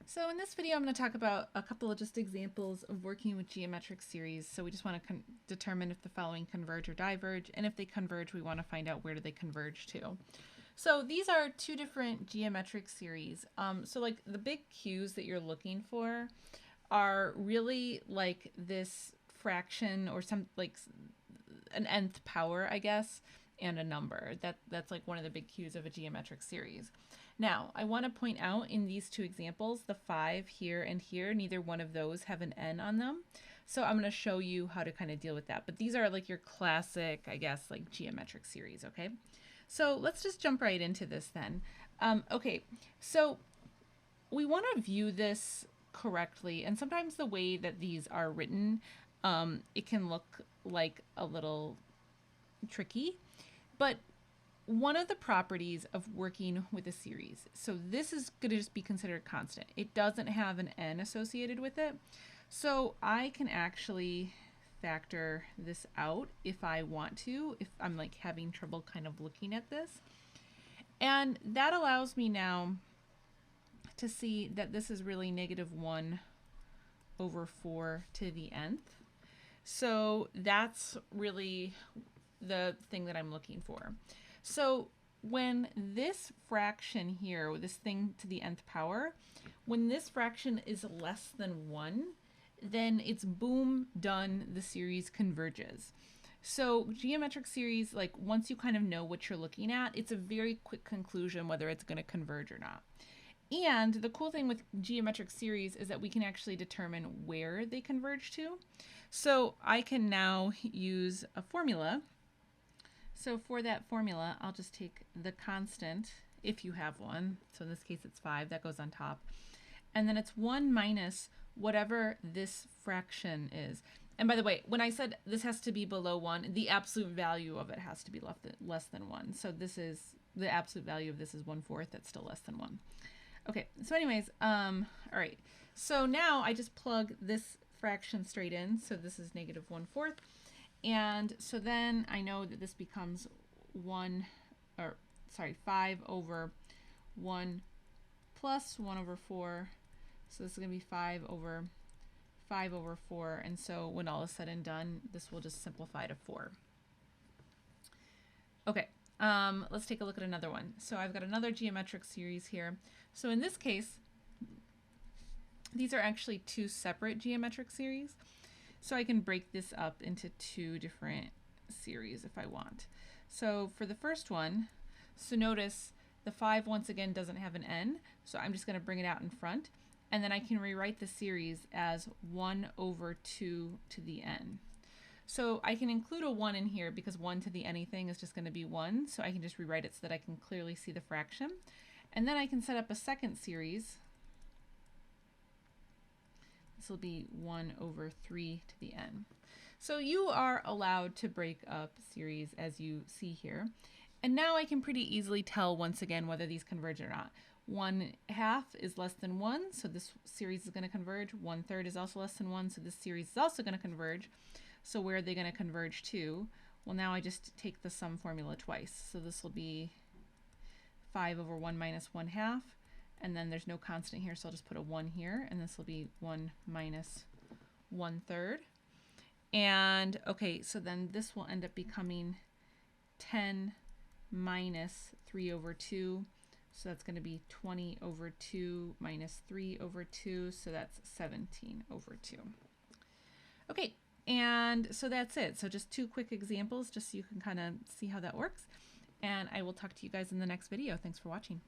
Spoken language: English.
So in this video, I'm going to talk about a couple of just examples of working with geometric series. So we just want to determine if the following converge or diverge, and if they converge, we want to find out where do they converge to. So these are two different geometric series. So like the big cues that you're looking for are really like this fraction or some like an nth power, I guess, and a number. That's like one of the big cues of a geometric series. Now, I want to point out in these two examples, the 5 here and here, neither one of those have an n on them. So I'm going to show you how to kind of deal with that. But these are like your classic, I guess, like geometric series, okay? So let's just jump right into this then. Okay, so we want to view this correctly, and sometimes the way that these are written, it can look like a little tricky, but one of the properties of working with a series, so this is going to just be considered constant. It doesn't have an n associated with it. So I can actually factor this out if I want to, if I'm like having trouble kind of looking at this. And that allows me now to see that this is really -1 over 4 to the nth. So that's really the thing that I'm looking for. So when this fraction here, this thing to the nth power, when this fraction is less than 1, then it's boom, done, the series converges. So geometric series, like once you kind of know what you're looking at, it's a very quick conclusion whether it's going to converge or not. And the cool thing with geometric series is that we can actually determine where they converge to. So I can now use a formula. So for that formula, I'll just take the constant, if you have one. So in this case, it's 5. That goes on top. And then it's 1 minus whatever this fraction is. And by the way, when I said this has to be below 1, the absolute value of it has to be less than 1. So this is, the absolute value of this is 1/4. That's still less than 1. Okay, so anyways, all right. So now I just plug this fraction straight in. So this is -1/4. And so then I know that this becomes 5 over 1 plus 1 over 4. So this is going to be 5 over 4. And so when all is said and done, this will just simplify to 4. Okay, let's take a look at another one. So I've got another geometric series here. So in this case, these are actually two separate geometric series. So I can break this up into two different series if I want. So for the first one, so notice the 5 once again doesn't have an n, so I'm just going to bring it out in front, and then I can rewrite the series as 1 over 2 to the n. So I can include a 1 in here because 1 to the anything is just going to be 1, so I can just rewrite it so that I can clearly see the fraction. And then I can set up a second series. This will be 1 over 3 to the n. So you are allowed to break up series as you see here. And now I can pretty easily tell once again whether these converge or not. 1/2 is less than 1, so this series is going to converge. 1/3 is also less than 1, so this series is also going to converge. So where are they going to converge to? Well, now I just take the sum formula twice. So this will be 5 over 1 minus 1/2. And then there's no constant here, so I'll just put a 1 here, and this will be 1 minus 1/3. And okay, so then this will end up becoming 10 minus 3 over 2. So that's going to be 20 over 2 minus 3 over 2. So that's 17 over 2. Okay, and so that's it. So just two quick examples, just so you can kind of see how that works. And I will talk to you guys in the next video. Thanks for watching.